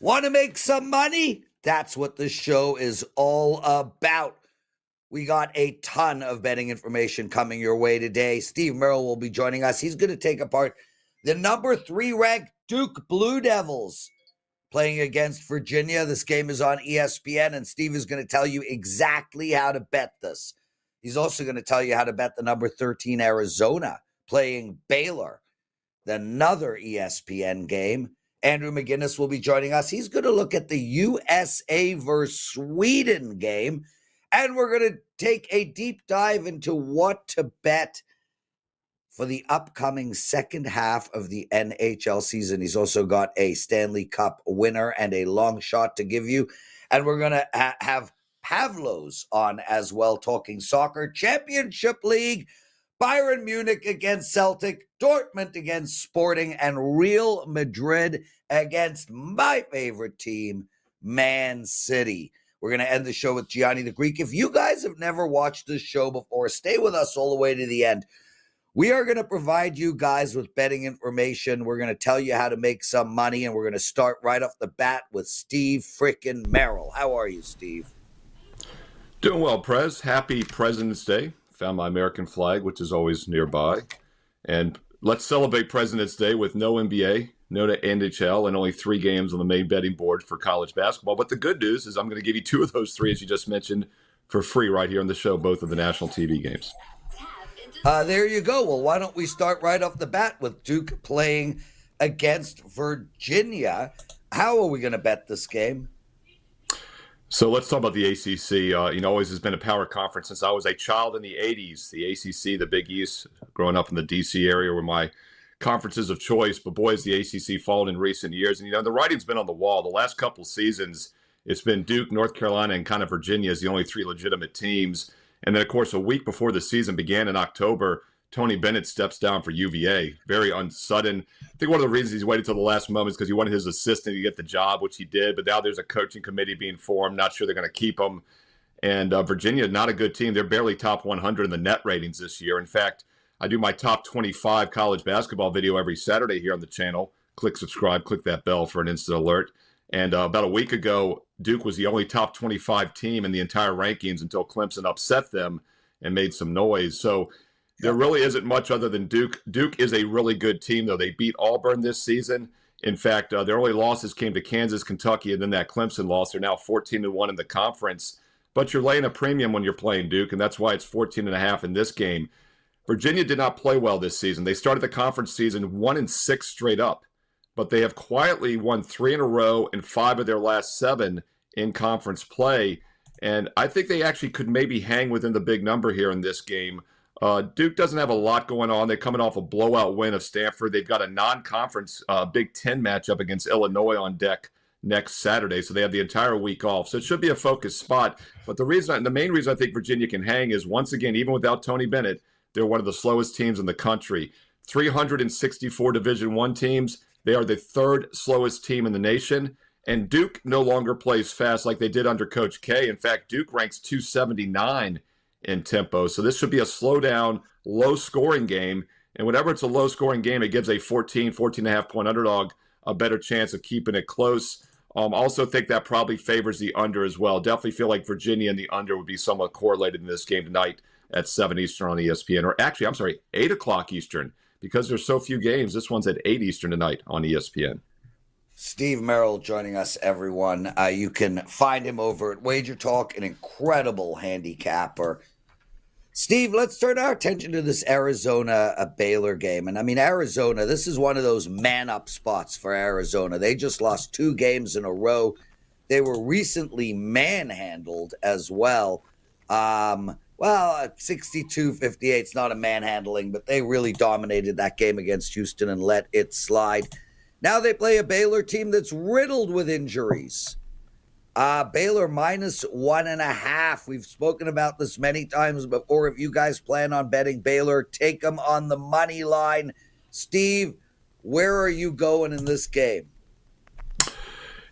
Want to make some money? That's what the show is all about. We got a ton of betting information coming your way today. Steve Merril will be joining us. He's going to take apart the number 3 ranked Duke Blue Devils playing against Virginia. This game is on ESPN, and Steve is going to tell you exactly how to bet this. He's also going to tell you how to bet the number 13 Arizona playing Baylor, another ESPN game. Andrew McInnis will be joining us. He's going to look at the USA versus Sweden game, and we're going to take a deep dive into what to bet for the upcoming second half of the NHL season. He's also got a Stanley Cup winner and a long shot to give you. And we're going to have Pavlos on as well, talking soccer. Championship League, Bayern Munich against Celtic, Dortmund against Sporting, and Real Madrid against my favorite team, Man City. We're going to end the show with Gianni The Greek. If you guys have never watched this show before, stay with us all the way to the end. We are going to provide you guys with betting information. We're going to tell you how to make some money, and we're going to start right off the bat with Steve frickin' Merril. How are you, Steve? Doing well, Prez. Happy President's Day. Found my American flag, which is always nearby. And let's celebrate President's Day with no NBA, no NHL, and only 3 games on the main betting board for college basketball. But the good news is I'm going to give you 2 of those 3, as you just mentioned, for free right here on the show, both of the national TV games. There you go. Well, why don't we start right off the bat with Duke playing against Virginia? How are we going to bet this game? So let's talk about the ACC. Always has been a power conference since I was a child in the 80s. The ACC, the Big East, growing up in the D.C. area were my conferences of choice. But boy, has the ACC fallen in recent years. And, the writing's been on the wall. The last couple seasons, it's been Duke, North Carolina, and kind of Virginia as the only 3 legitimate teams. And then, of course, a week before the season began in October, Tony Bennett steps down for UVA. Very unsudden. I think one of the reasons he's waited till the last moment is because he wanted his assistant to get the job, which he did. But now there's a coaching committee being formed. Not sure they're going to keep him. And Virginia, not a good team. They're barely top 100 in the net ratings this year. In fact, I do my top 25 college basketball video every Saturday here on the channel. Click subscribe, click that bell for an instant alert. And about a week ago, Duke was the only top 25 team in the entire rankings until Clemson upset them and made some noise. So there really isn't much other than Duke. Duke is a really good team, though. They beat Auburn this season. In fact, their only losses came to Kansas, Kentucky, and then that Clemson loss. They're now 14-1 in the conference. But you're laying a premium when you're playing Duke, and that's why it's 14.5 in this game. Virginia did not play well this season. They started the conference season 1-6 straight up. But they have quietly won 3 in a row and 5 of their last 7 in conference play. And I think they actually could maybe hang within the big number here in this game. Duke doesn't have a lot going on. They're coming off a blowout win of Stanford. They've got a non-conference Big Ten matchup against Illinois on deck next Saturday. So they have the entire week off. So it should be a focused spot. But the main reason I think Virginia can hang is, once again, even without Tony Bennett, they're one of the slowest teams in the country. 364 Division I teams. They are the 3rd slowest team in the nation, and Duke no longer plays fast like they did under Coach K. In fact, Duke ranks 279 in tempo, so this should be a slow-down, low-scoring game, and whenever it's a low-scoring game, it gives a 14.5 point underdog a better chance of keeping it close. Also think that probably favors the under as well. Definitely feel like Virginia and the under would be somewhat correlated in this game tonight at 7 Eastern on ESPN, or actually, 8 o'clock Eastern. Because there's so few games, this one's at 8 Eastern tonight on ESPN. Steve Merril joining us, everyone. You can find him over at WagerTalk, an incredible handicapper. Steve, let's turn our attention to this Arizona-Baylor game. And, Arizona, this is one of those man-up spots for Arizona. They just lost 2 games in a row. They were recently manhandled as well. 62-58 is not a manhandling, but they really dominated that game against Houston and let it slide. Now they play a Baylor team that's riddled with injuries. Baylor -1.5. We've spoken about this many times before. If you guys plan on betting Baylor, take them on the money line. Steve, where are you going in this game?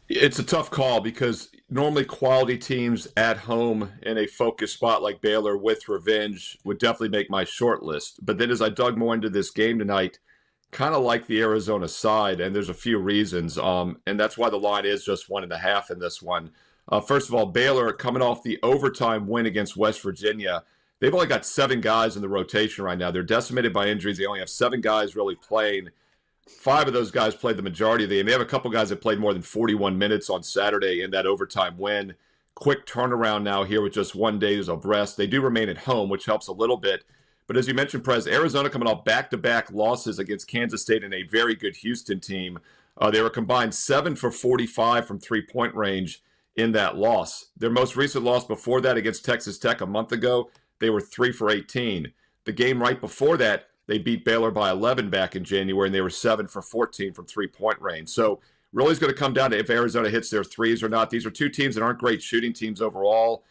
It's a tough call because normally quality teams at home in a focused spot like Baylor with revenge would definitely make my short list. But then as I dug more into this game tonight, kind of like the Arizona side, and there's a few reasons. And that's why the line is just 1.5 in this one. First of all, Baylor coming off the overtime win against West Virginia. They've only got 7 guys in the rotation right now. They're decimated by injuries. They only have 7 guys really playing. 5 of those guys played the majority of the game. They have a couple guys that played more than 41 minutes on Saturday in that overtime win. Quick turnaround now here with just 1 day of rest. They do remain at home, which helps a little bit. But as you mentioned, Prez, Arizona coming off back-to-back losses against Kansas State and a very good Houston team. They were combined 7 for 45 from three-point range in that loss. Their most recent loss before that against Texas Tech a month ago, they were 3 for 18. The game right before that, they beat Baylor by 11 back in January, and they were 7 for 14 from three-point range. So really it's going to come down to if Arizona hits their threes or not. These are 2 teams that aren't great shooting teams overall.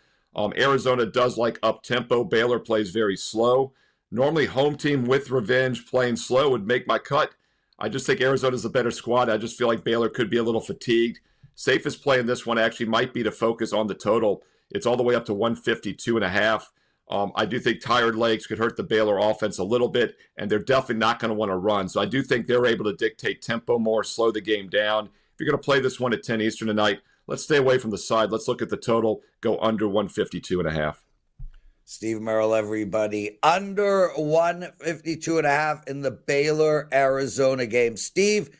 Arizona does like up-tempo. Baylor plays very slow. Normally, home team with revenge playing slow would make my cut. I just think Arizona's a better squad. I just feel like Baylor could be a little fatigued. Safest play in this one actually might be to focus on the total. It's all the way up to 152.5. I do think tired legs could hurt the Baylor offense a little bit, and they're definitely not going to want to run. So I do think they're able to dictate tempo more, slow the game down. If you're going to play this one at 10 Eastern tonight, let's stay away from the side. Let's look at the total, go under 152.5. Steve Merril, everybody, under 152.5 in the Baylor-Arizona game. Steve,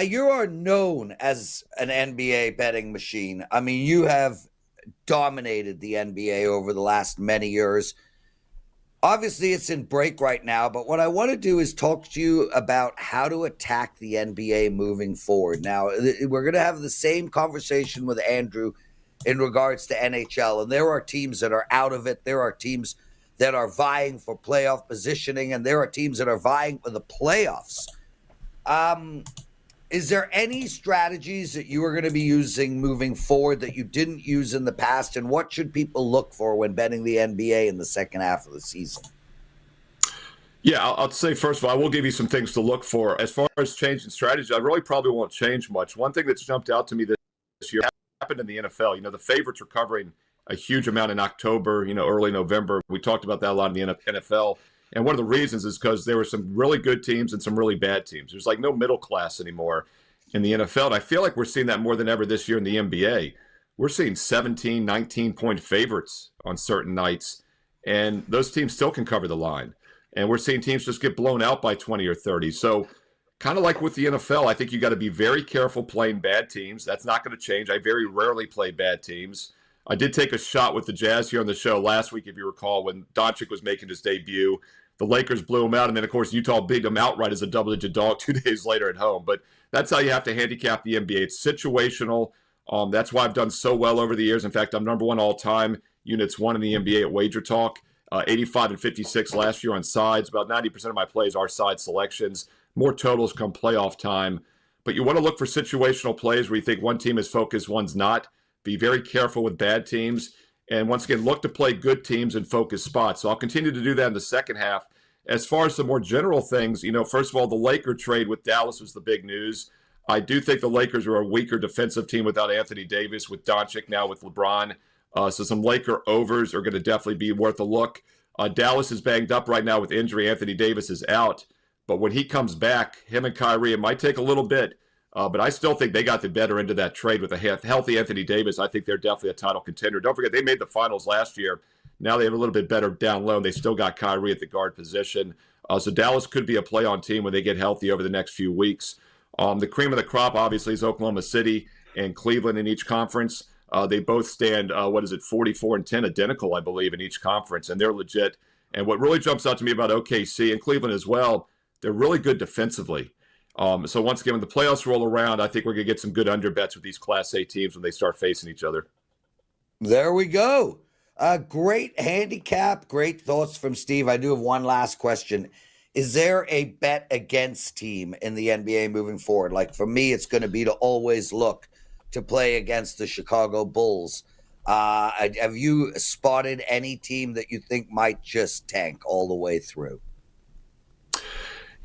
you are known as an NBA betting machine. I mean, you have dominated the NBA over the last many years. Obviously, it's in break right now, but what I want to do is talk to you about how to attack the NBA moving forward. Now, we're going to have the same conversation with Andrew in regards to NHL, and there are teams that are out of it. There are teams that are vying for playoff positioning, and there are teams that are vying for the playoffs. Is there any strategies that you are going to be using moving forward that you didn't use in the past, and what should people look for when betting the NBA in the second half of the season? Yeah, I'll say, first of all, I will give you some things to look for. As far as changing strategy, I really probably won't change much. One thing that's jumped out to me this year happened in the NFL. The favorites are covering a huge amount in October, early November. We talked about that a lot in the NFL. And one of the reasons is because there were some really good teams and some really bad teams. There's like no middle class anymore in the NFL. And I feel like we're seeing that more than ever this year in the NBA. We're seeing 17, 19-point favorites on certain nights, and those teams still can cover the line. And we're seeing teams just get blown out by 20 or 30. So kind of like with the NFL, I think you got to be very careful playing bad teams. That's not going to change. I very rarely play bad teams. I did take a shot with the Jazz here on the show last week, if you recall, when Doncic was making his debut. The Lakers blew him out, and then, of course, Utah beat him outright as a double-digit dog 2 days later at home. But that's how you have to handicap the NBA. It's situational. That's why I've done so well over the years. In fact, I'm number 1 all-time, units 1 in the NBA at WagerTalk. 85 and 56 last year on sides. About 90% of my plays are side selections. More totals come playoff time. But you want to look for situational plays where you think one team is focused, one's not. Be very careful with bad teams. And once again, look to play good teams in focus spots. So I'll continue to do that in the second half. As far as some more general things, first of all, the Laker trade with Dallas was the big news. I do think the Lakers are a weaker defensive team without Anthony Davis, with Doncic now with LeBron. So some Laker overs are going to definitely be worth a look. Dallas is banged up right now with injury. Anthony Davis is out. But when he comes back, him and Kyrie, it might take a little bit. But I still think they got the better end of that trade with a healthy Anthony Davis. I think they're definitely a title contender. Don't forget, they made the finals last year. Now they have a little bit better down low, and they still got Kyrie at the guard position. So Dallas could be a play-on team when they get healthy over the next few weeks. The cream of the crop, obviously, is Oklahoma City and Cleveland in each conference. They both stand, 44-10, identical, I believe, in each conference, and they're legit. And what really jumps out to me about OKC and Cleveland as well, they're really good defensively. So once again, when the playoffs roll around, I think we're going to get some good underbets with these Class A teams when they start facing each other. There we go. Great handicap, great thoughts from Steve. I do have one last question. Is there a bet against team in the NBA moving forward? Like for me, it's going to be to always look to play against the Chicago Bulls. Have you spotted any team that you think might just tank all the way through?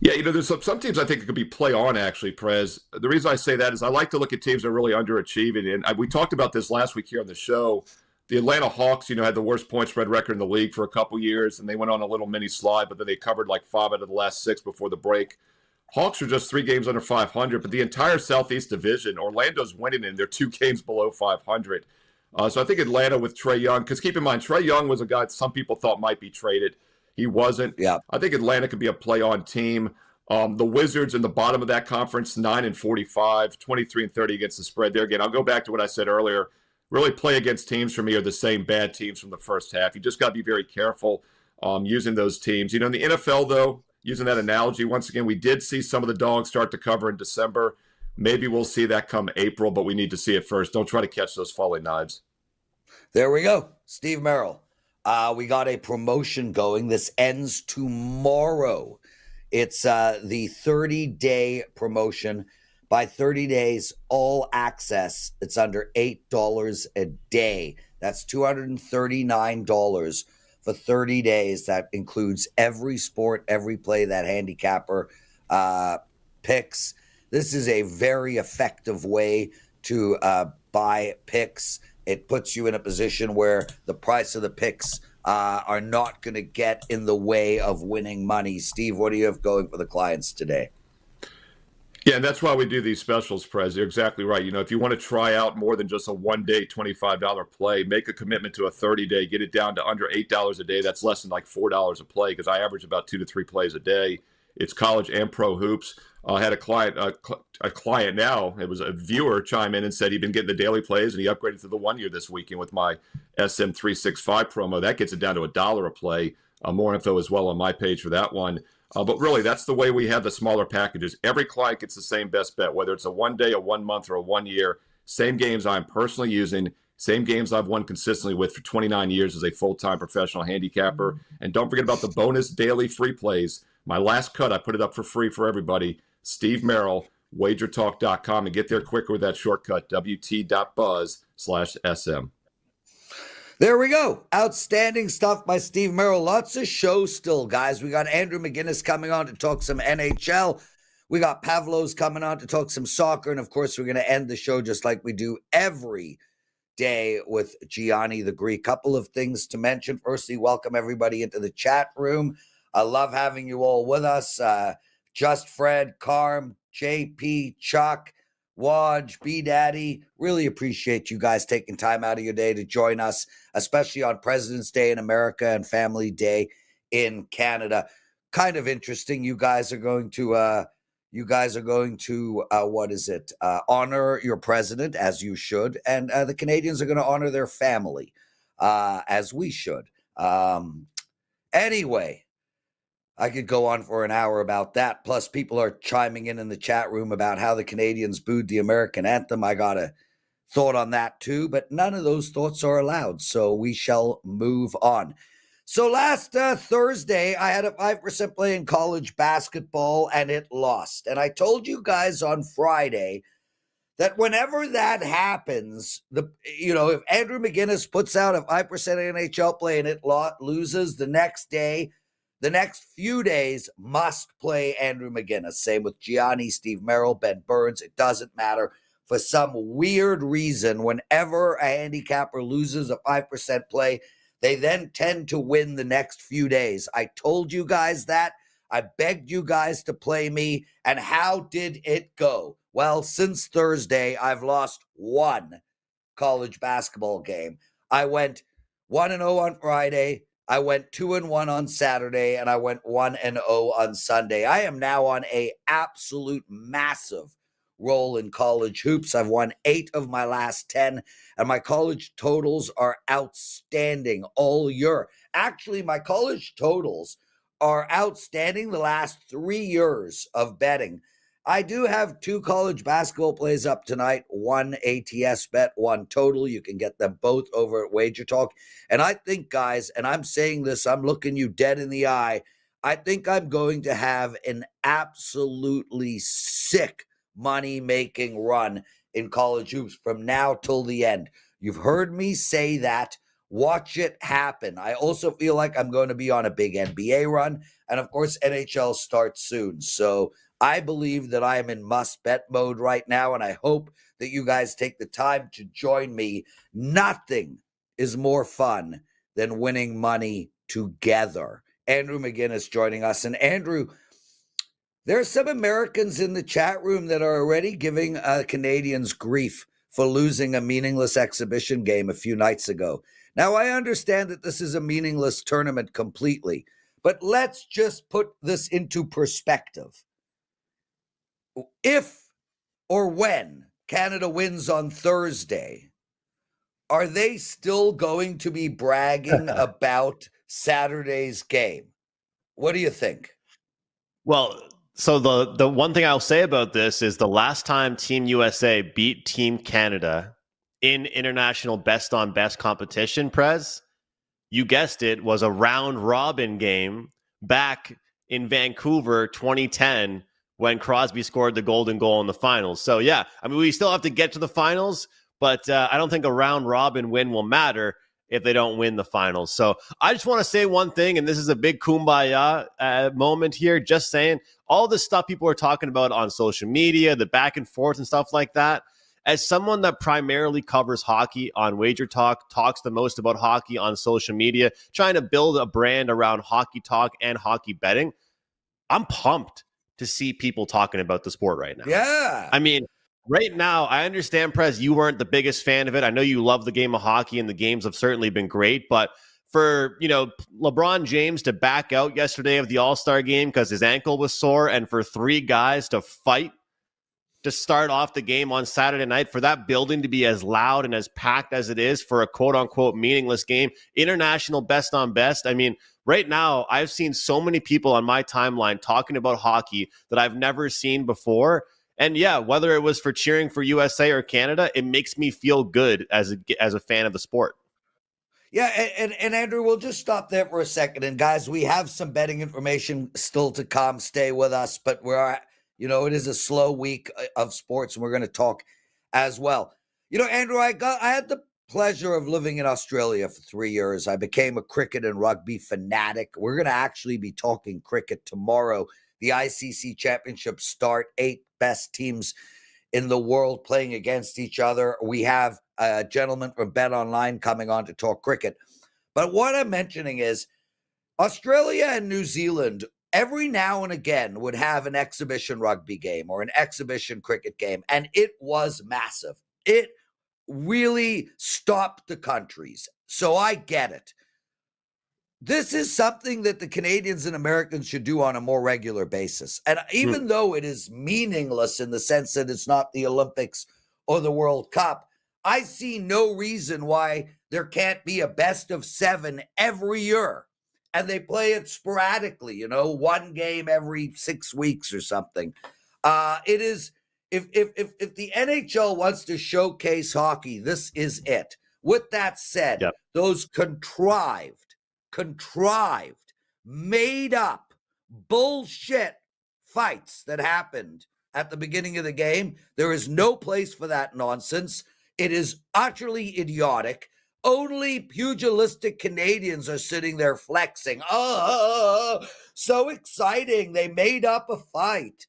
Yeah, there's some teams I think it could be play on, actually, Prez. The reason I say that is I like to look at teams that are really underachieving. And we talked about this last week here on the show. The Atlanta Hawks, had the worst point spread record in the league for a couple years, and they went on a little mini slide, but then they covered like 5 out of the last 6 before the break. Hawks are just 3 games under 500, but the entire Southeast Division, Orlando's winning and they're 2 games below 500. So I think Atlanta with Trae Young, because keep in mind, Trae Young was a guy that some people thought might be traded. He wasn't. Yeah. I think Atlanta could be a play-on team. The Wizards in the bottom of that conference, 9-45, 23-30 against the spread there. Again, I'll go back to what I said earlier. Really play against teams for me are the same bad teams from the first half. You just got to be very careful using those teams. In the NFL, though, using that analogy, once again, we did see some of the dogs start to cover in December. Maybe we'll see that come April, but we need to see it first. Don't try to catch those falling knives. There we go. Steve Merril. We got a promotion going. This ends tomorrow. It's the 30-day promotion. By 30 days, all access, it's under $8 a day. That's $239 for 30 days. That includes every sport, every play that handicapper picks. This is a very effective way to buy picks. It puts you in a position where the price of the picks are not going to get in the way of winning money. Steve, what do you have going for the clients today? Yeah, and that's why we do these specials, Prez. You're exactly right. If you want to try out more than just a one-day $25 play, make a commitment to a 30-day, get it down to under $8 a day. That's less than like $4 a play because I average about 2 to 3 plays a day. It's college and pro hoops. I had a client now, it was a viewer, chime in and said he'd been getting the daily plays and he upgraded to the 1 year this weekend with my SM365 promo. That gets it down to $1 a play. More info as well on my page for that one. But really, that's the way we have the smaller packages. Every client gets the same best bet, whether it's a 1 day, a 1 month, or a 1 year. Same games I'm personally using, same games I've won consistently with for 29 years as a full-time professional handicapper. And don't forget about the bonus daily free plays. My last cut, I put it up for free for everybody. Steve Merril, WagerTalk.com, and get there quicker with that shortcut, wt.buzz/SM. There we go. Outstanding stuff by Steve Merril. Lots of shows still, guys. We got Andrew McInnis coming on to talk some NHL. We got Pavlos coming on to talk some soccer. And, of course, we're going to end the show just like we do every day with Gianni The Greek. Couple of things to mention. Firstly, welcome everybody into the chat room. I love having you all with us. Just Fred, Carm, JP, Chuck, Waj, B-Daddy, really appreciate you guys taking time out of your day to join us, especially on President's Day in America and Family Day in Canada. Kind of interesting. You guys are going to honor your president, as you should, and the Canadians are going to honor their family, as we should. Anyway, I could go on for an hour about that. Plus, people are chiming in the chat room about how the Canadians booed the American anthem. I got a thought on that too, but none of those thoughts are allowed, so we shall move on. So last Thursday, I had a 5% play in college basketball, and it lost. And I told you guys on Friday that whenever that happens, if Andrew McInnis puts out a 5% NHL play and it loses the next day, the next few days must play Andrew McInnis. Same with Gianni, Steve Merril, Ben Burns. It doesn't matter. For some weird reason, whenever a handicapper loses a 5% play, they then tend to win the next few days. I told you guys that. I begged you guys to play me. And how did it go? Well, since Thursday, I've lost one college basketball game. I went 1-0 on Friday. I went 2-1 on Saturday, and I went 1-0 on Sunday. I am now on a absolute massive roll in college hoops. I've won 8 of my last 10, and my college totals are outstanding all year. Actually, my college totals are outstanding the last 3 years of betting. I do have 2 college basketball plays up tonight, 1 ATS bet, 1 total. You can get them both over at WagerTalk. And I think, guys, and I'm saying this, I'm looking you dead in the eye, I think I'm going to have an absolutely sick money-making run in college hoops from now till the end. You've heard me say that. Watch it happen. I also feel like I'm going to be on a big NBA run. And, of course, NHL starts soon. So I believe that I am in must-bet mode right now, and I hope that you guys take the time to join me. Nothing is more fun than winning money together. Andrew McInnis joining us. And, Andrew, There are some Americans in the chat room that are already giving Canadians grief for losing a meaningless exhibition game a few nights ago. Now, I understand that this is a meaningless tournament completely, but let's just put this into perspective. If or when Canada wins on Thursday, are they still going to be bragging about Saturday's game? What do you think? Well, so the one thing I'll say about this is the last time Team USA beat Team Canada in international best on best competition, Prez, you guessed it, was a round robin game back in Vancouver 2010 when Crosby scored the golden goal in the finals. So yeah, I mean, we still have to get to the finals, but I don't think a round robin win will matter if they don't win the finals. So I just want to say one thing, and this is a big kumbaya moment here, just saying all the stuff people are talking about on social media, the back and forth and stuff like that. As someone that primarily covers hockey on WagerTalk, talks the most about hockey on social media, trying to build a brand around hockey talk and hockey betting, I'm pumped to see people talking about the sport right now. Yeah. I mean, right now, I understand, Prez, you weren't the biggest fan of it. I know you love the game of hockey, and the games have certainly been great. But for, LeBron James to back out yesterday of the All-Star game because his ankle was sore, and for three guys to fight to start off the game on Saturday night, for that building to be as loud and as packed as it is for a quote-unquote meaningless game, international best on best. I mean, right now, I've seen so many people on my timeline talking about hockey that I've never seen before. And yeah, whether it was for cheering for USA or Canada, it makes me feel good as a fan of the sport. Yeah, and Andrew, we'll just stop there for a second. And guys, we have some betting information still to come. Stay with us, but it is a slow week of sports, and we're going to talk as well. Andrew, I had the pleasure of living in Australia for 3 years. I became a cricket and rugby fanatic. We're going to actually be talking cricket tomorrow. The ICC Championship start, 8 best teams in the world playing against each other. We have a gentleman from Bet Online coming on to talk cricket. But what I'm mentioning is Australia and New Zealand every now and again would have an exhibition rugby game or an exhibition cricket game, and it was massive. It really stopped the countries. So I get it. This is something that the Canadians and Americans should do on a more regular basis. And even though it is meaningless in the sense that it's not the Olympics or the World Cup, I see no reason why there can't be a best of 7 every year. And they play it sporadically, one game every 6 weeks or something. It is, if the NHL wants to showcase hockey, this is it. With that said, those contrived, made up bullshit fights that happened at the beginning of the game, there is no place for that nonsense. It is utterly idiotic. Only pugilistic Canadians are sitting there flexing. Oh, so exciting. They made up a fight.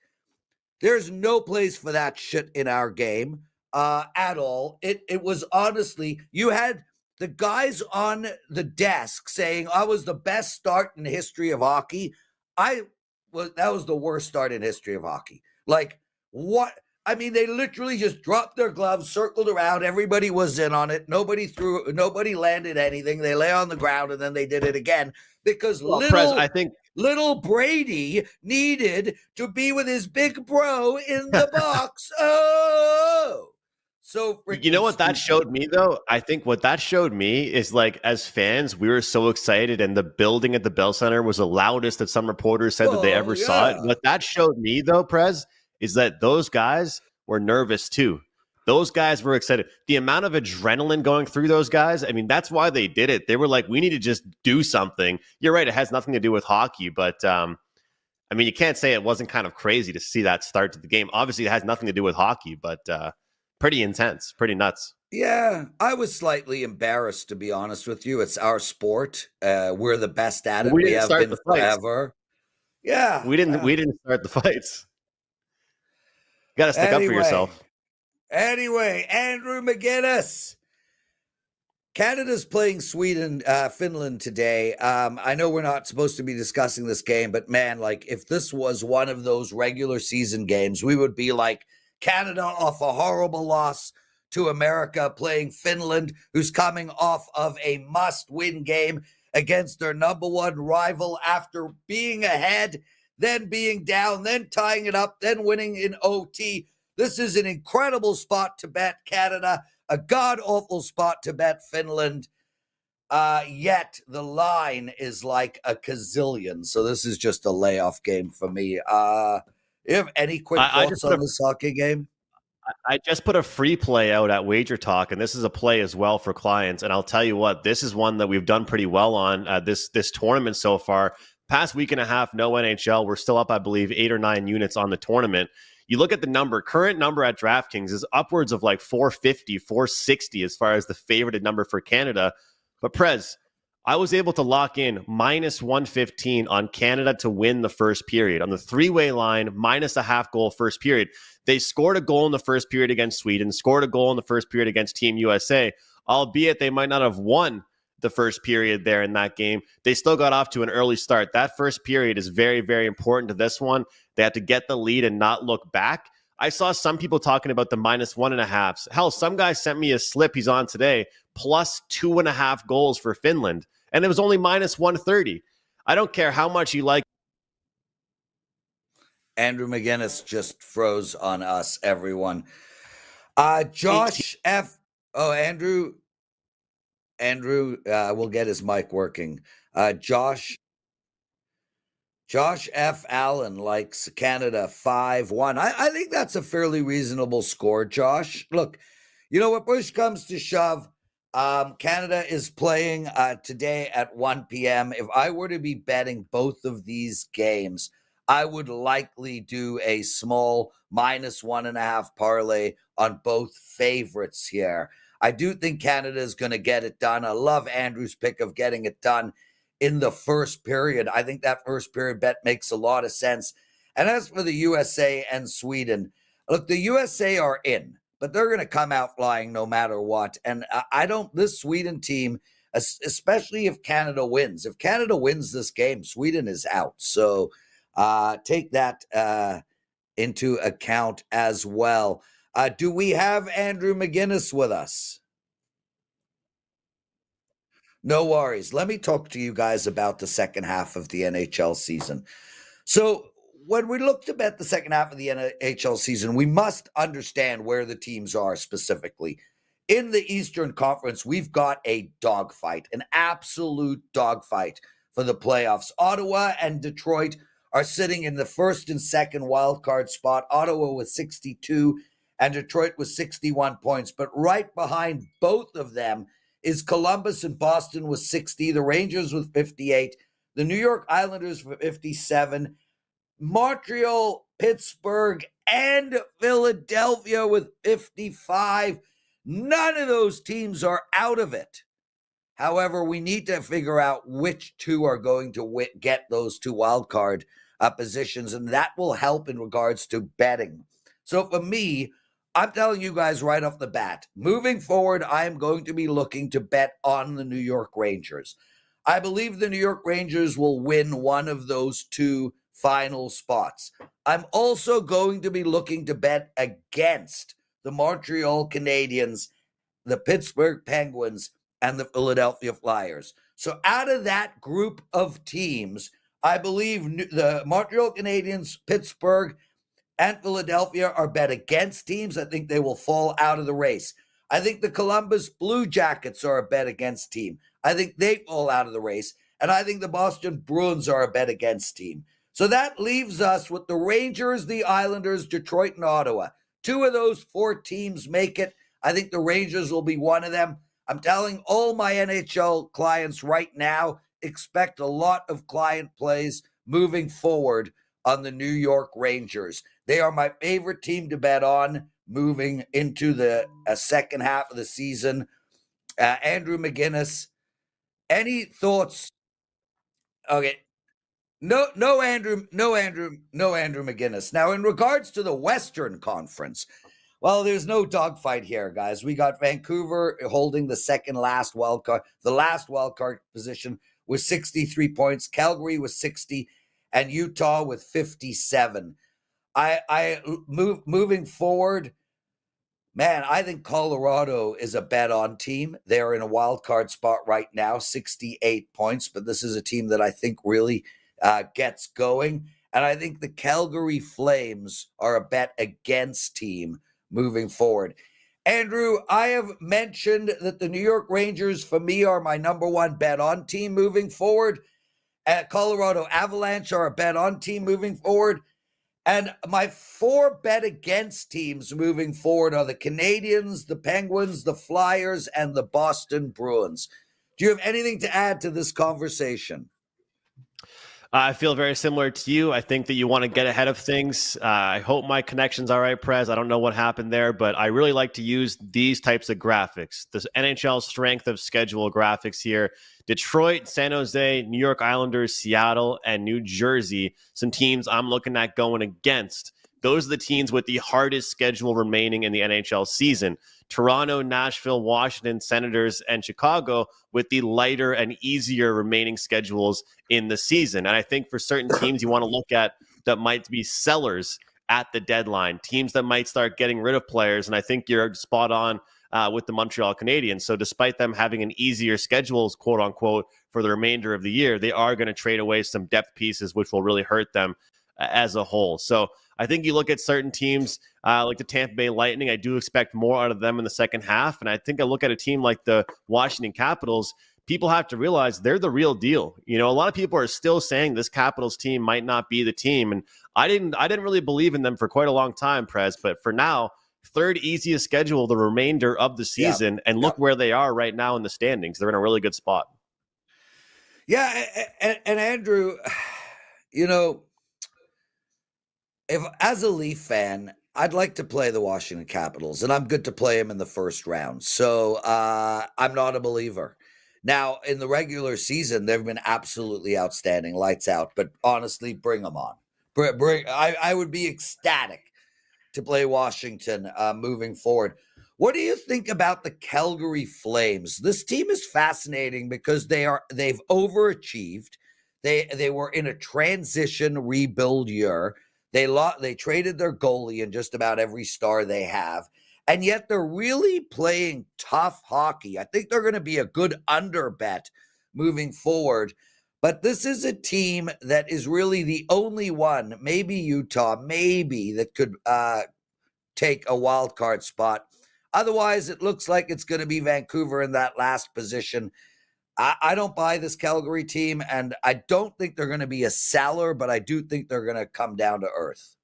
There's no place for that shit in our game at all. It was honestly, you had the guys on the desk saying, I was the best start in the history of hockey. That was the worst start in history of hockey. Like, what? I mean, they literally just dropped their gloves, circled around. Everybody was in on it. Nobody landed anything. They lay on the ground, and then they did it again because little Brady needed to be with his big bro in the box. Oh, so you know what that showed me, though? I think what that showed me is, like, as fans, we were so excited, and the building at the Bell Center was the loudest that some reporters said that they ever saw it. What that showed me, though, Prez, is that those guys were nervous too. Those guys were excited. The amount of adrenaline going through those guys, I mean, that's why they did it. They were like, we need to just do something. You're right, it has nothing to do with hockey, but I mean, you can't say it wasn't kind of crazy to see that start to the game. Obviously, it has nothing to do with hockey, but pretty intense, pretty nuts. Yeah, I was slightly embarrassed, to be honest with you. It's our sport. We're the best at it. We have been forever. Yeah. We didn't start the fights. You got to stick up for yourself. Anyway, Andrew McInnis. Canada's playing Finland today. I know we're not supposed to be discussing this game, but man, like if this was one of those regular season games, we would be like Canada off a horrible loss to America playing Finland, who's coming off of a must-win game against their number one rival after being ahead, then being down, then tying it up, then winning in OT. This is an incredible spot to bet Canada, a god-awful spot to bet Finland. Yet the line is like a gazillion. So this is just a layoff game for me. You have any quick thoughts on this hockey game? I just put a free play out at WagerTalk, and this is a play as well for clients. And I'll tell you what, this is one that we've done pretty well on this tournament so far. Past week and a half, no NHL. We're still up, I believe, 8 or 9 units on the tournament. You look at the number, current number at DraftKings is upwards of like 450, 460 as far as the favorited number for Canada. But Prez, I was able to lock in minus 115 on Canada to win the first period. On the three-way line, minus a half goal first period. They scored a goal in the first period against Sweden, scored a goal in the first period against Team USA, albeit they might not have won the first period there in that game. They still got off to an early start. That first period is very, very important to this one. They had to get the lead and not look back. I saw some people talking about the minus 1.5. Hell, some guy sent me a slip he's on today, plus 2.5 goals for Finland. And it was only minus 130. I don't care how much you like. Andrew McInnis just froze on us, everyone. Josh F. Oh, Andrew will get his mic working. Josh F. Allen likes Canada 5-1. I think that's a fairly reasonable score, Josh. Look, you know what, push comes to shove. Canada is playing today at 1 p.m. If I were to be betting both of these games, I would likely do a small minus 1.5 parlay on both favorites here. I do think Canada is going to get it done. I love Andrew's pick of getting it done in the first period. I think that first period bet makes a lot of sense. And as for the USA and Sweden, look, the USA are in, but they're going to come out flying no matter what. And this Sweden team, especially if Canada wins, this game, Sweden is out. So take that into account as well. Do we have Andrew McInnis with us? No worries. Let me talk to you guys about the second half of the NHL season. So when we look to bet the second half of the NHL season, we must understand where the teams are specifically. In the Eastern Conference, we've got a dogfight, an absolute dogfight for the playoffs. Ottawa and Detroit are sitting in the first and second wildcard spot. Ottawa with 62 and Detroit with 61 points. But right behind both of them is Columbus and Boston with 60, the Rangers with 58, the New York Islanders with 57, Montreal, Pittsburgh, and Philadelphia with 55. None of those teams are out of it. However, we need to figure out which two are going to get those two wildcard positions, and that will help in regards to betting. So for me, I'm telling you guys right off the bat, moving forward, I am going to be looking to bet on the New York Rangers. I believe the New York Rangers will win one of those two final spots. I'm also going to be looking to bet against the Montreal Canadiens, the Pittsburgh Penguins, and the Philadelphia Flyers. So out of that group of teams, I believe the Montreal Canadiens, Pittsburgh, and Philadelphia are bet against teams. I think they will fall out of the race. I think the Columbus Blue Jackets are a bet against team. I think they fall out of the race. And I think the Boston Bruins are a bet against team. So that leaves us with the Rangers, the Islanders, Detroit, and Ottawa. Two of those four teams make it. I think the Rangers will be one of them. I'm telling all my NHL clients right now, expect a lot of client plays moving forward on the New York Rangers. They are my favorite team to bet on moving into the second half of the season. Andrew McInnis, any thoughts? Okay. No, Andrew McInnis. Now, in regards to the Western Conference, Well, there's no dogfight here, guys. We got Vancouver holding the second last wild card. The last wild card position with 63 points. Calgary with 60, and Utah with 57. Moving forward, man, I think Colorado is a bet on team. They're in a wild card spot right now, 68 points, but this is a team that I think really gets going. And I think the Calgary Flames are a bet against team moving forward. Andrew, I have mentioned that the New York Rangers, for me, are my number one bet on team moving forward. Colorado Avalanche are a bet on team moving forward. And my 4 bet against teams moving forward are the Canadiens, the Penguins, the Flyers, and the Boston Bruins. Do you have anything to add to this conversation? I feel very similar to you. I think that you want to get ahead of things. I hope my connection's all right, Prez. I don't know what happened there, but I really like to use these types of graphics. The NHL strength of schedule graphics here. Detroit, San Jose, New York Islanders, Seattle, and New Jersey. Some teams I'm looking at going against. Those are the teams with the hardest schedule remaining in the NHL season. Toronto, Nashville, Washington, Senators, and Chicago with the lighter and easier remaining schedules in the season. And I think for certain teams you want to look at that might be sellers at the deadline, teams that might start getting rid of players. And I think you're spot on with the Montreal Canadiens. So despite them having an easier schedules, quote unquote, for the remainder of the year, they are going to trade away some depth pieces, which will really hurt them as a whole. So I think you look at certain teams like the Tampa Bay Lightning. I do expect more out of them in the second half. And I think I look at a team like the Washington Capitals. People have to realize they're the real deal. You know, a lot of people are still saying this Capitals team might not be the team. And I didn't really believe in them for quite a long time, Prez. But for now, third easiest schedule the remainder of the season. Yeah. And look where they are right now in the standings. They're in a really good spot. Yeah. And Andrew, you know, if as a Leaf fan, I'd like to play the Washington Capitals, and I'm good to play them in the first round. So I'm not a believer. Now, in the regular season, they've been absolutely outstanding, lights out. But honestly, bring them on. I would be ecstatic to play Washington moving forward. What do you think about the Calgary Flames? This team is fascinating because they've overachieved. They were in a transition rebuild year. They traded their goalie in just about every star they have, and yet they're really playing tough hockey. I think they're going to be a good under bet moving forward, but this is a team that is really the only one, maybe Utah, that could take a wild card spot. Otherwise, it looks like it's going to be Vancouver in that last position. I don't buy this Calgary team, and I don't think they're going to be a seller, but I do think they're going to come down to earth.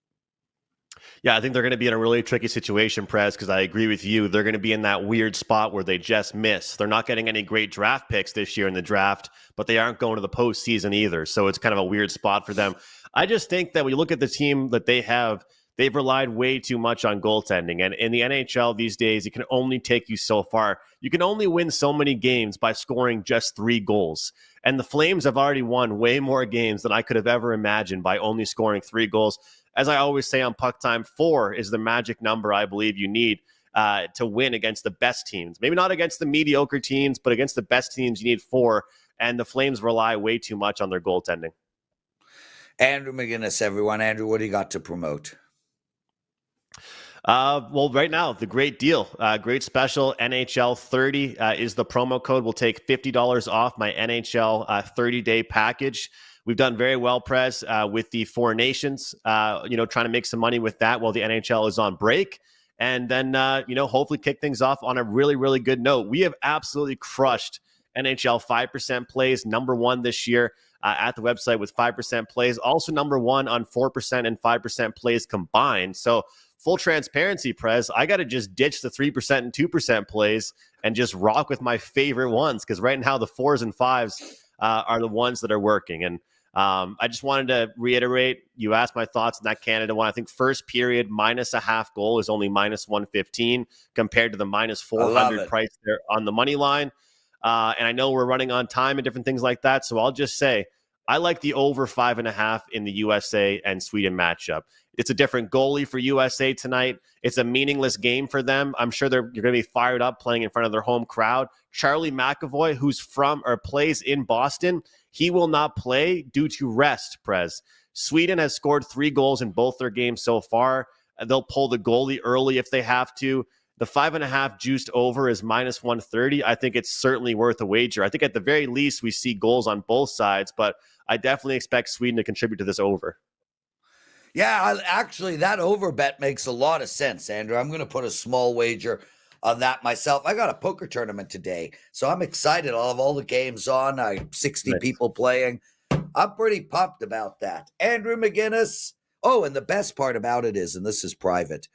Yeah, I think they're going to be in a really tricky situation, Prez, because I agree with you. They're going to be in that weird spot where they just miss. They're not getting any great draft picks this year in the draft, but they aren't going to the postseason either. So it's kind of a weird spot for them. I just think that when you look at the team that they have, they've relied way too much on goaltending. And in the NHL these days, it can only take you so far. You can only win so many games by scoring just 3 goals. And the Flames have already won way more games than I could have ever imagined by only scoring 3 goals. As I always say on Puck Time, 4 is the magic number I believe you need to win against the best teams. Maybe not against the mediocre teams, but against the best teams, you need 4. And the Flames rely way too much on their goaltending. Andrew McInnis, everyone. Andrew, what do you got to promote? Well, right now, the great deal, great special, NHL 30 is the promo code. We'll take $50 off my NHL 30-day package. We've done very well, Prez, with the Four Nations, trying to make some money with that while the NHL is on break. And then, hopefully kick things off on a really, really good note. We have absolutely crushed NHL 5% plays, number 1 this year at the website with 5% plays. Also number 1 on 4% and 5% plays combined. So full transparency, Prez, I got to just ditch the 3% and 2% plays and just rock with my favorite ones, because right now the 4s and 5s are the ones that are working. And I just wanted to reiterate, you asked my thoughts on that Canada one. I think first period minus a half goal is only minus 115 compared to the minus 400 price there on the money line. And I know we're running on time and different things like that. So I'll just say I like the over 5.5 in the USA and Sweden matchup. It's a different goalie for USA tonight. It's a meaningless game for them. I'm sure you're going to be fired up playing in front of their home crowd. Charlie McAvoy, who's from or plays in Boston, he will not play due to rest, Prez. Sweden has scored 3 goals in both their games so far. They'll pull the goalie early if they have to. The 5.5 juiced over is minus 130. I think it's certainly worth a wager. I think at the very least we see goals on both sides, but I definitely expect Sweden to contribute to this over. Yeah, actually, that over bet makes a lot of sense, Andrew. I'm going to put a small wager on that myself. I got a poker tournament today, so I'm excited. I'll have all the games on. I have 60 people playing. I'm pretty pumped about that. Andrew McInnis. Oh, and the best part about it is, and this is private,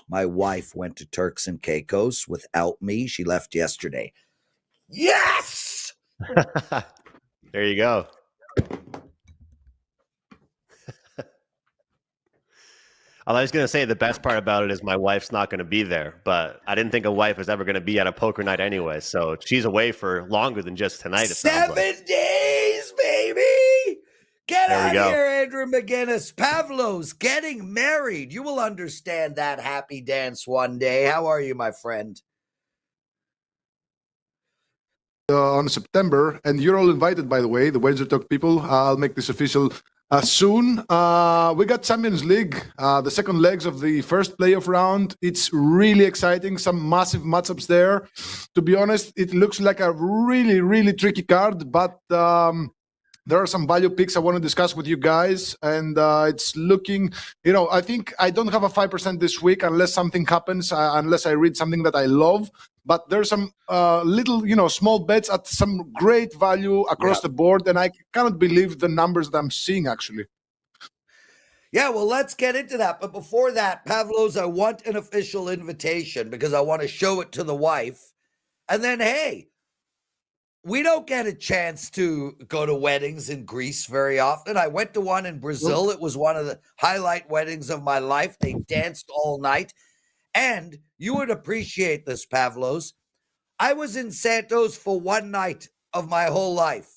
my wife went to Turks and Caicos without me. She left yesterday. Yes! There you go. I was going to say the best part about it is my wife's not going to be there, but I didn't think a wife was ever going to be at a poker night anyway. So she's away for longer than just tonight. 7 days, baby. Get out here, Andrew McInnis. Pavlos getting married. You will understand that happy dance one day. How are you, my friend? On September, and you're all invited, by the way, the WagerTalk people. I'll make this official soon. We got Champions League, the second legs of the first playoff round. It's really exciting. Some massive matchups there. To be honest, it looks like a really, really tricky card, but there are some value picks I want to discuss with you guys, and it's looking, I think I don't have a 5% this week unless something happens, unless I read something that I love. But there's some little, small bets at some great value across the board, and I cannot believe the numbers that I'm seeing, actually. Yeah, well, let's get into that. But before that, Pavlos, I want an official invitation because I want to show it to the wife. And then, hey, we don't get a chance to go to weddings in Greece very often. I went to one in Brazil. It was one of the highlight weddings of my life. They danced all night. And you would appreciate this, Pavlos. I was in Santos for one night of my whole life.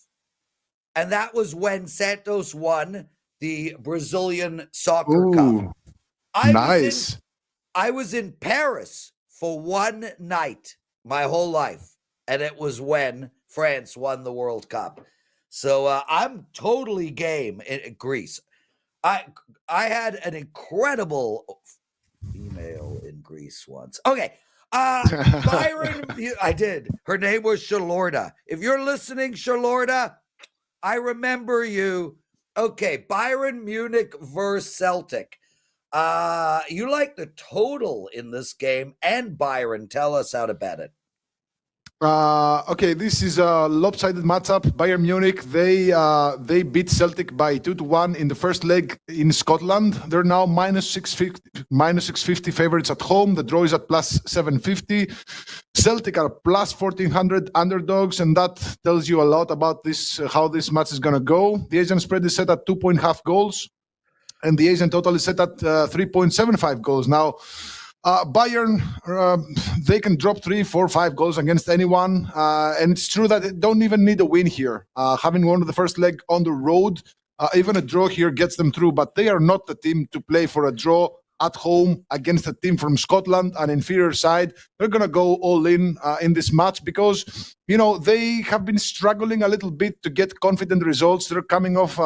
And that was when Santos won the Brazilian Soccer Cup. I was in Paris for one night my whole life. And it was when France won the World Cup. So I'm totally game in Greece. I had an incredible female in Greece once. Okay. Byron, I did. Her name was Shalorda. If you're listening, Shalorda, I remember you. Okay. Bayern Munich versus Celtic. You like the total in this game, and Byron, tell us how to bet it. Okay, this is a lopsided matchup. Bayern Munich, they beat Celtic by 2-1 in the first leg in Scotland. They're now minus 650 favorites at home. The draw is at plus 750. Celtic are plus 1400 underdogs, and that tells you a lot about this, how this match is going to go. The Asian spread is set at 2.5 goals, and the Asian total is set at 3.75 goals. Now, Bayern, they can drop 3, 4, 5 goals against anyone. And it's true that they don't even need a win here. Having won the first leg on the road, even a draw here gets them through. But they are not the team to play for a draw at home against a team from Scotland, an inferior side. They're going to go all in this match because, they have been struggling a little bit to get confident results. They're coming off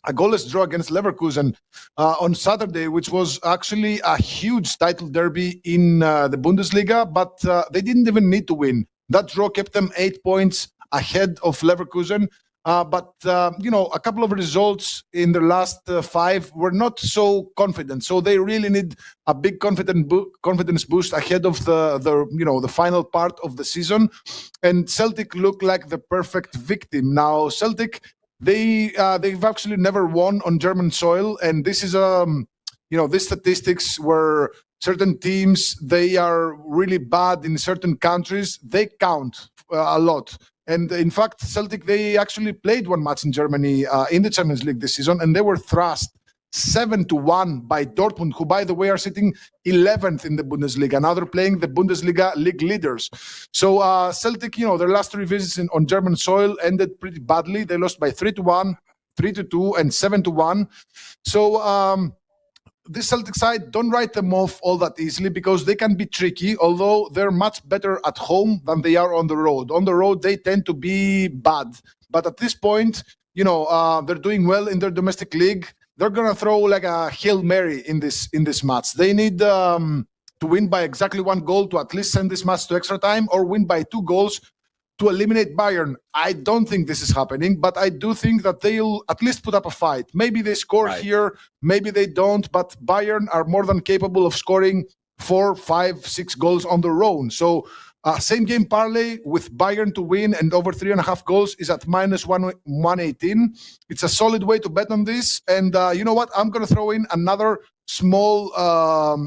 a goalless draw against Leverkusen on Saturday, which was actually a huge title derby in the Bundesliga, but they didn't even need to win. That draw kept them 8 points ahead of Leverkusen. But a couple of results in the last 5 were not so confident. So they really need a big confidence boost ahead of the final part of the season. And Celtic look like the perfect victim. Now, Celtic, they've actually never won on German soil, and this is these statistics where certain teams, they are really bad in certain countries. They count a lot. And in fact, Celtic, they actually played one match in Germany in the Champions League this season, and they were thrashed 7-1 by Dortmund, who, by the way, are sitting 11th in the Bundesliga. Now they're playing the Bundesliga league leaders. So Celtic, their last 3 visits on German soil ended pretty badly. They lost by 3-1 3-2 and 7-1. So this Celtic side, don't write them off all that easily because they can be tricky, although they're much better at home than they are on the road. On the road, they tend to be bad. But at this point, they're doing well in their domestic league. They're going to throw like a Hail Mary in this match. They need to win by exactly 1 goal to at least send this match to extra time, or win by 2 goals to eliminate Bayern. I don't think this is happening, but I do think that they'll at least put up a fight. Maybe they score here, maybe they don't, but Bayern are more than capable of scoring 4, 5, 6 goals on their own. So same game parlay with Bayern to win and over 3.5 goals is at minus 118. It's a solid way to bet on this. And you know what? I'm going to throw in another small,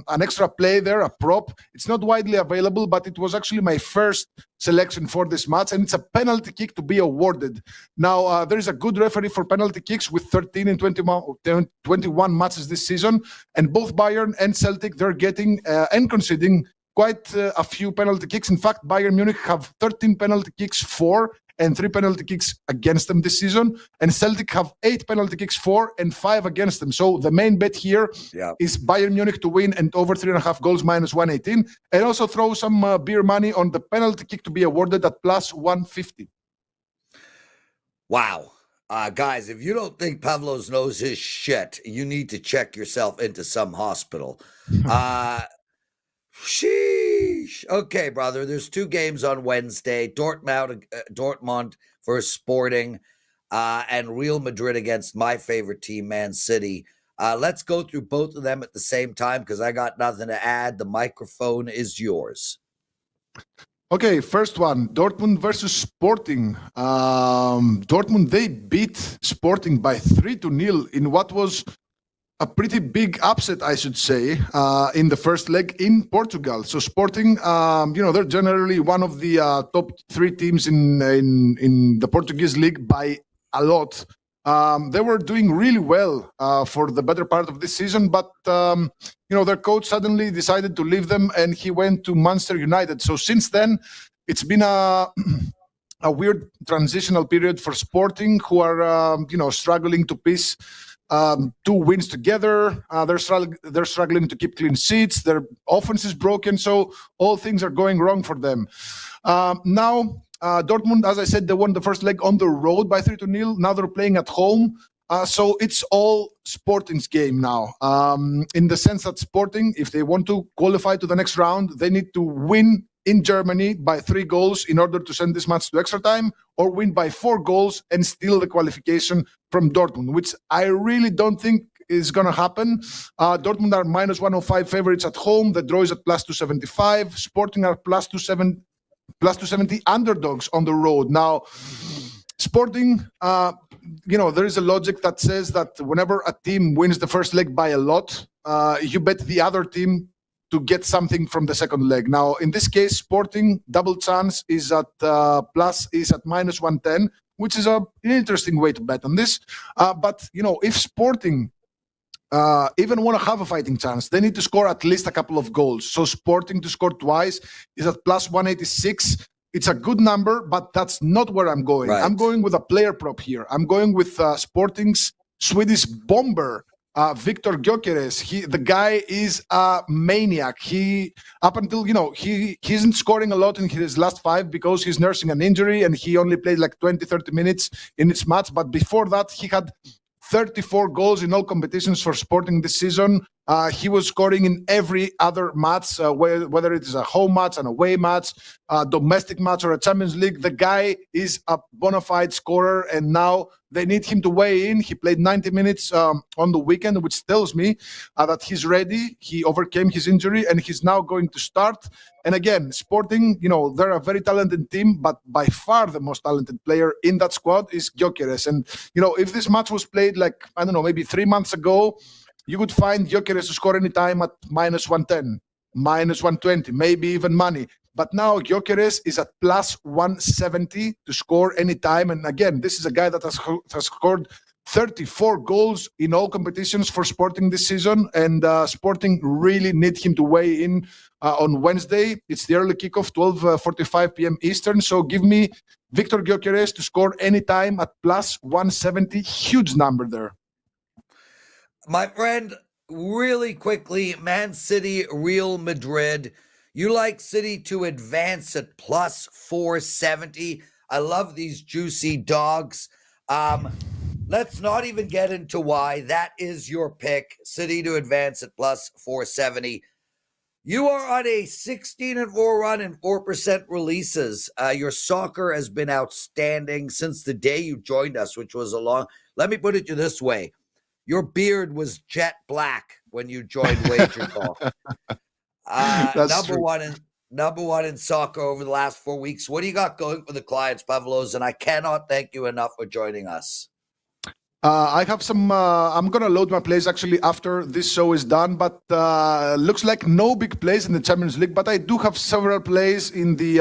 an extra play there, a prop. It's not widely available, but it was actually my first selection for this match, and it's a penalty kick to be awarded. Now, there is a good referee for penalty kicks with 13 and 21 matches this season, and both Bayern and Celtic, they're getting and conceding quite a few penalty kicks. In fact, Bayern Munich have 13 penalty kicks for and 3 penalty kicks against them this season, and Celtic have 8 penalty kicks for and 5 against them. So the main bet here is Bayern Munich to win and over 3.5 goals minus 118, and also throw some beer money on the penalty kick to be awarded at plus 150. Wow. Guys, if you don't think Pavlos knows his shit, you need to check yourself into some hospital. Sheesh. Okay, brother. There's 2 games on Wednesday. Dortmund versus Sporting, and Real Madrid against my favorite team, Man City. Let's go through both of them at the same time because I got nothing to add. The microphone is yours. Okay, first one, Dortmund versus Sporting. Dortmund, they beat Sporting by 3-0 in what was a pretty big upset, I should say, in the first leg in Portugal. So Sporting, they're generally one of the top 3 teams in the Portuguese league by a lot. They were doing really well for the better part of this season, but their coach suddenly decided to leave them, and he went to Manchester United. So since then, it's been a weird transitional period for Sporting, who are struggling to piece 2 wins together. They're struggling to keep clean sheets. Their offense is broken, so all things are going wrong for them. Now, Dortmund, as I said, they won the first leg on the road by 3-0. Now they're playing at home. So it's all Sporting's game now, in the sense that Sporting, if they want to qualify to the next round, they need to win in Germany by 3 goals in order to send this match to extra time, or win by 4 goals and steal the qualification from Dortmund, which I really don't think is going to happen. Dortmund are minus 105 favorites at home. The draw is at plus 275. Sporting are plus 270 underdogs on the road. Now, Sporting, there is a logic that says that whenever a team wins the first leg by a lot, you bet the other team to get something from the second leg. Now, in this case, Sporting double chance is at minus 110, which is an interesting way to bet on this. But if Sporting even want to have a fighting chance, they need to score at least a couple of goals. So Sporting to score twice is at plus 186. It's a good number, but that's not where I'm going. Right. I'm going with a player prop here. I'm going with Sporting's Swedish bomber, Victor Gyökeres. The guy is a maniac. He isn't scoring a lot in his last 5 because he's nursing an injury, and he only played like 20-30 minutes in his match. But before that, he had 34 goals in all competitions for Sporting this season. He was scoring in every other match, whether it is a home match, an away match, a domestic match, or a Champions League. The guy is a bona fide scorer, and now they need him to weigh in. He played 90 minutes on the weekend, which tells me that he's ready. He overcame his injury, and he's now going to start. And again, Sporting, they're a very talented team, but by far the most talented player in that squad is Gyökeres. And, if this match was played maybe 3 months ago, you could find Gyökeres to score any time at minus 110, minus 120, maybe even money. But now Gyökeres is at plus 170 to score any time. And again, this is a guy that has scored 34 goals in all competitions for Sporting this season. And Sporting really need him to weigh in on Wednesday. It's the early kickoff, 12:45 p.m. Eastern. So give me Victor Gyökeres to score anytime at plus 170. Huge number there. My friend, really quickly, Man City, Real Madrid. You like City to advance at plus 470. I love these juicy dogs. Let's not even get into why. That is your pick. City to advance at plus 470. You are on a 16-4 run and 4% releases. Your soccer has been outstanding since the day you joined us, which was let me put it to you this way. Your beard was jet black when you joined WagerTalk. Number one in soccer over the last 4 weeks. What do you got going for the clients, Pavlos? And I cannot thank you enough for joining us. I have some. I'm gonna load my plays actually after this show is done, but looks like no big plays in the Champions League. But I do have several plays in the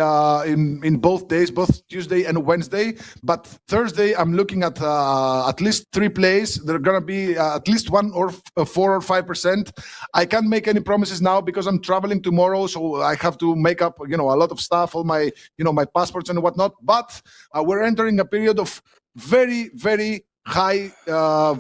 in both days, both Tuesday and Wednesday. But Thursday, I'm looking at least 3 plays. They're gonna be at least 1 or 4 or 5%. I can't make any promises now because I'm traveling tomorrow, so I have to make up a lot of stuff, all my my passports and whatnot. But we're entering a period of very, very high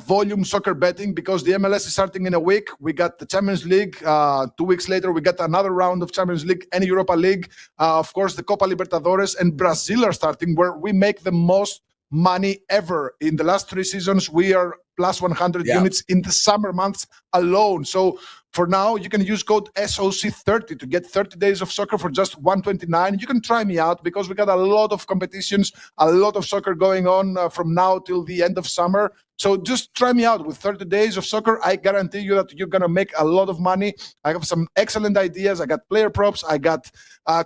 volume soccer betting because the MLS is starting in a week. We got the Champions League. 2 weeks later, we got another round of Champions League and Europa League. Of course, the Copa Libertadores and Brazil are starting, where we make the most money ever. In the last 3 seasons, we are plus 100 units in the summer months alone. So for now, you can use code SOC30 to get 30 days of soccer for just $129. You can try me out because we got a lot of competitions, a lot of soccer going on from now till the end of summer. So just try me out with 30 days of soccer. I guarantee you that you're going to make a lot of money. I have some excellent ideas. I got player props. I got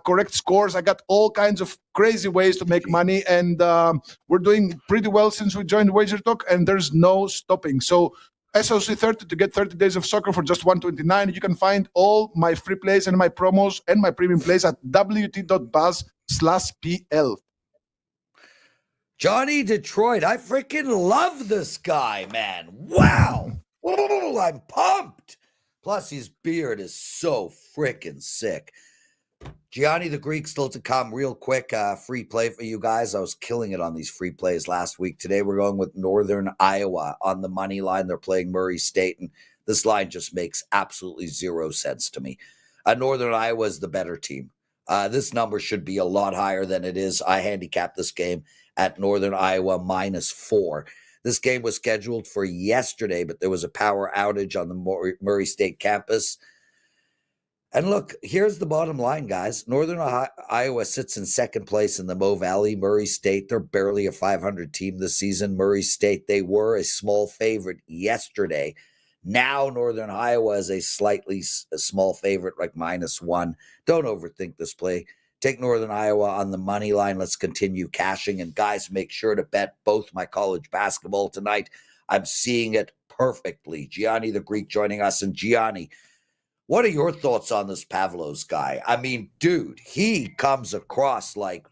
correct scores. I got all kinds of crazy ways to make money. And we're doing pretty well since we joined WagerTalk, and there's no stopping. So SOC30 to get 30 days of soccer for just $129. You can find all my free plays and my promos and my premium plays at wt.buzz/PL. Gianni Detroit, I freaking love this guy, man. Wow. Oh, I'm pumped. Plus, his beard is so freaking sick. Gianni the Greek still to come. Real quick, free play for you guys. I was killing it on these free plays last week. Today we're going with Northern Iowa on the money line. They're playing Murray State, and this line just makes absolutely 0 sense to me. Northern Iowa is the better team. This number should be a lot higher than it is. I handicapped this game at Northern Iowa -4. This game was scheduled for yesterday, but there was a power outage on the Murray State campus. And look, here's the bottom line, guys. Northern Iowa sits in second place in the Mo Valley. Murray State, they're barely a 500 team this season. Murray State, they were a small favorite yesterday. Now Northern Iowa is a small favorite, like -1. Don't overthink this play. Take Northern Iowa on the money line. Let's continue cashing. And guys, make sure to bet both my college basketball tonight. I'm seeing it perfectly. Gianni the Greek joining us. And Gianni, what are your thoughts on this Pavlos guy? I mean, dude, he comes across like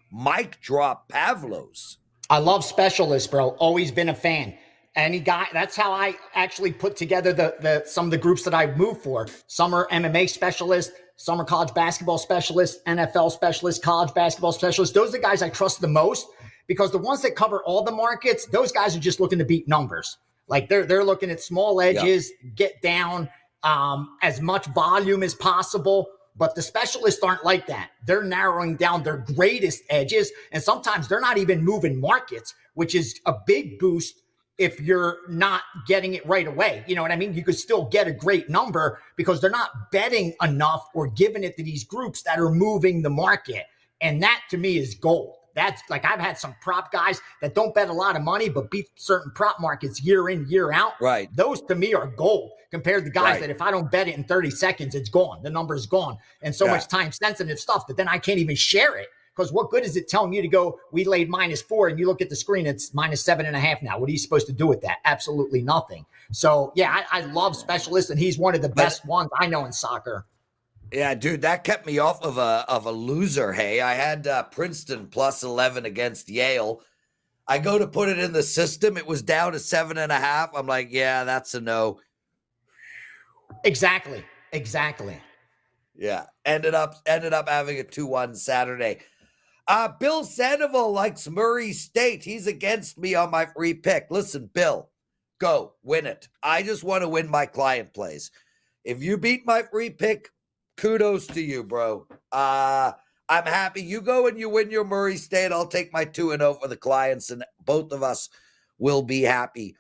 mic drop Pavlos. I love specialists, bro. Always been a fan. That's how I actually put together some of the groups that I move for. Some are MMA specialists, some are college basketball specialists, NFL specialists, college basketball specialists. Those are the guys I trust the most because the ones that cover all the markets, those guys are just looking to beat numbers. Like they're looking at small edges, get down as much volume as possible. But the specialists aren't like that. They're narrowing down their greatest edges. And sometimes they're not even moving markets, which is a big boost if you're not getting it right away. You know what I mean? You could still get a great number because they're not betting enough or giving it to these groups that are moving the market. And that to me is gold. That's like I've had some prop guys that don't bet a lot of money but beat certain prop markets year in, year out. Right. Those to me are gold compared to guys that if I don't bet it in 30 seconds, it's gone. The number is gone. And so much time sensitive stuff that then I can't even share it. Because what good is it telling you to go, we laid -4 and you look at the screen, it's -7.5 now. What are you supposed to do with that? Absolutely nothing. So yeah, I love specialists and he's one of the best ones I know in soccer. Yeah, dude, that kept me off of a loser. Hey, I had Princeton +11 against Yale. I go to put it in the system. It was down to 7.5. I'm like, yeah, that's a no. Exactly. Yeah, ended up having a 2-1 Saturday. Bill Sandoval likes Murray State. He's against me on my free pick. Listen, Bill, go win it. I just want to win my client plays. If you beat my free pick, kudos to you, bro. I'm happy. You go and you win your Murray State. I'll take my 2-0 for the clients, and both of us will be happy.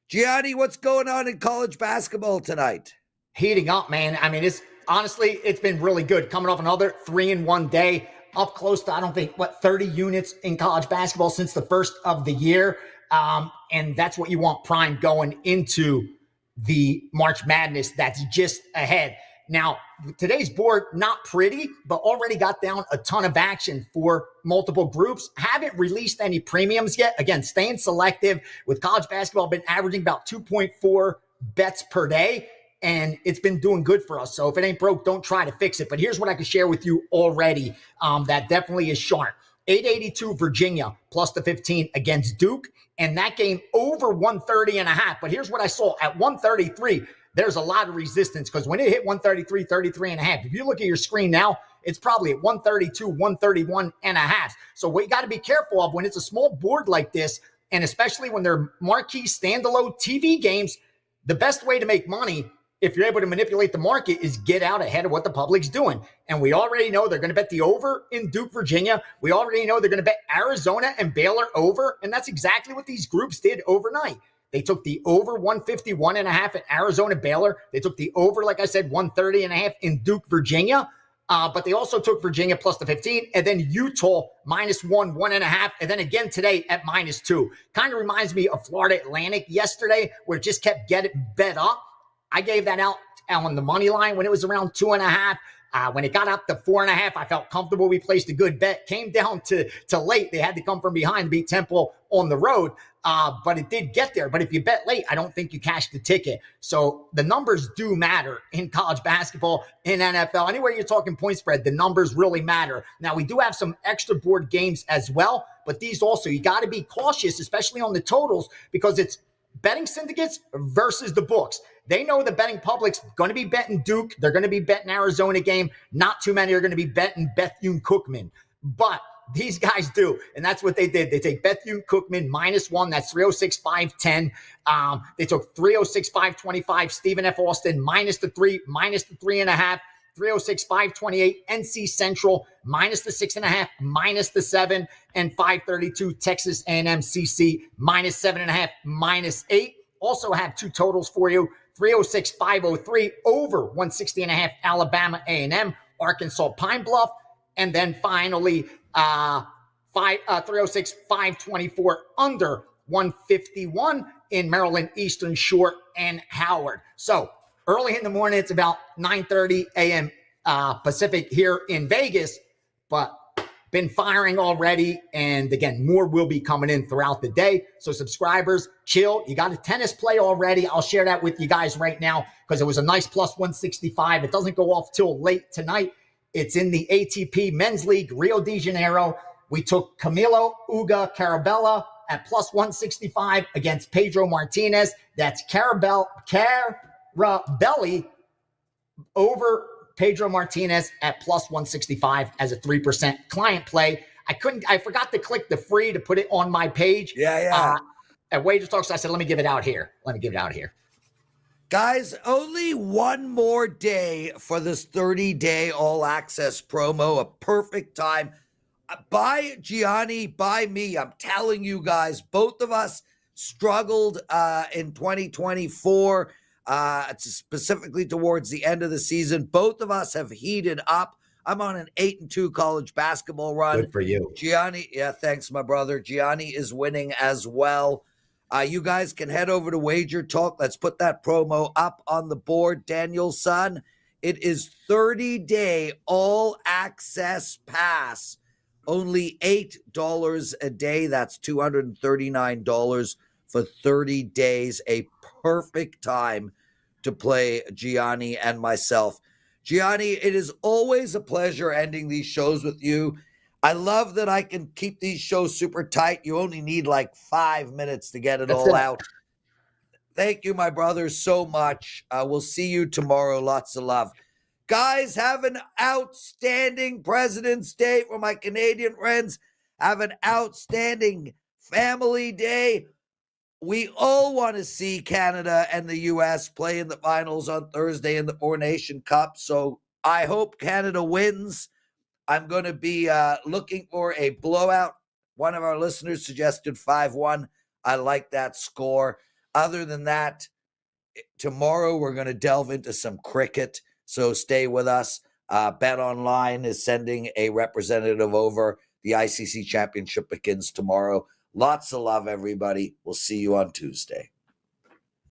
Gianni, what's going on in college basketball tonight? Heating up, man. I mean, it's been really good. Coming off another 3-in-1 day, up close to, I don't think, 30 units in college basketball since the first of the year. And that's what you want prime going into the March Madness that's just ahead. Now, today's board, not pretty, but already got down a ton of action for multiple groups. Haven't released any premiums yet. Again, staying selective with college basketball, been averaging about 2.4 bets per day, and it's been doing good for us. So if it ain't broke, don't try to fix it. But here's what I can share with you already that definitely is sharp. 882 Virginia plus the 15 against Duke, and that game over 130.5. But here's what I saw at 133. There's a lot of resistance because when it hit 133, 33.5, if you look at your screen now, it's probably at 132, 131.5. So what you got to be careful of when it's a small board like this, and especially when they're marquee standalone TV games, the best way to make money, if you're able to manipulate the market, is get out ahead of what the public's doing. And we already know they're going to bet the over in Duke, Virginia. We already know they're going to bet Arizona and Baylor over. And that's exactly what these groups did overnight. They took the over 151.5 at Arizona, Baylor. They took the over, like I said, 130.5 in Duke, Virginia. But they also took Virginia plus the 15, and then Utah -1, 1.5, and then again today at -2. Kind of reminds me of Florida Atlantic yesterday, where it just kept getting bet up. I gave that out on the money line when it was around 2.5. When it got up to 4.5, I felt comfortable. We placed a good bet. Came down to late. They had to come from behind to beat Temple on the road. But it did get there. But if you bet late, I don't think you cashed the ticket. So the numbers do matter in college basketball, in NFL. Anywhere you're talking point spread, the numbers really matter. Now, we do have some extra board games as well. But these also, you got to be cautious, especially on the totals, because it's betting syndicates versus the books. They know the betting public's going to be betting Duke. They're going to be betting Arizona game. Not too many are going to be betting Bethune-Cookman. But these guys do, and that's what they did. They take Bethune-Cookman -1. That's 306.510. They took 306.525. Stephen F. Austin -3, -3.5. 306.528. NC Central -6.5, -7, and 532 Texas A&M CC -7.5, -8. Also have two totals for you. 306.503 over 160.5 Alabama A&M, Arkansas Pine Bluff, and then finally 306.524 under 151 in Maryland Eastern Shore and Howard. So early in the morning, it's about 9:30 a.m. Pacific here in Vegas, but been firing already. And again, more will be coming in throughout the day. So subscribers, chill. You got a tennis play already. I'll share that with you guys right now because it was a nice plus 165. It doesn't go off till late tonight. It's in the ATP Men's League, Rio de Janeiro. We took Camilo Uga Carabella at plus 165 against Pedro Martinez. That's Carabelli over Pedro Martinez at plus 165 as a 3% client play. I forgot to click the free to put it on my page. Yeah. At WagerTalk, so I said, let me give it out here. Guys, only one more day for this 30-day all-access promo. A perfect time. By Gianni, by me. I'm telling you guys, both of us struggled in 2024. Specifically towards the end of the season. Both of us have heated up. I'm on an 8-2 college basketball run. Good for you. Gianni, yeah, thanks, my brother. Gianni is winning as well. You guys can head over to WagerTalk. Let's put that promo up on the board. Daniel's son, it is 30-day all-access pass. Only $8 a day. That's $239 for 30 days. A perfect time to play Gianni and myself. Gianni, it is always a pleasure ending these shows with you. I love that I can keep these shows super tight. You only need like 5 minutes to get it all out. Thank you, my brother, so much. We'll see you tomorrow. Lots of love. Guys, have an outstanding President's Day for my Canadian friends. Have an outstanding Family Day. We all want to see Canada and the U.S. play in the finals on Thursday in the Four Nation Cup. So I hope Canada wins. I'm going to be looking for a blowout. One of our listeners suggested 5-1. I like that score. Other than that, tomorrow we're going to delve into some cricket. So stay with us. Bet Online is sending a representative over. The ICC Championship begins tomorrow. Lots of love, everybody. We'll see you on Tuesday.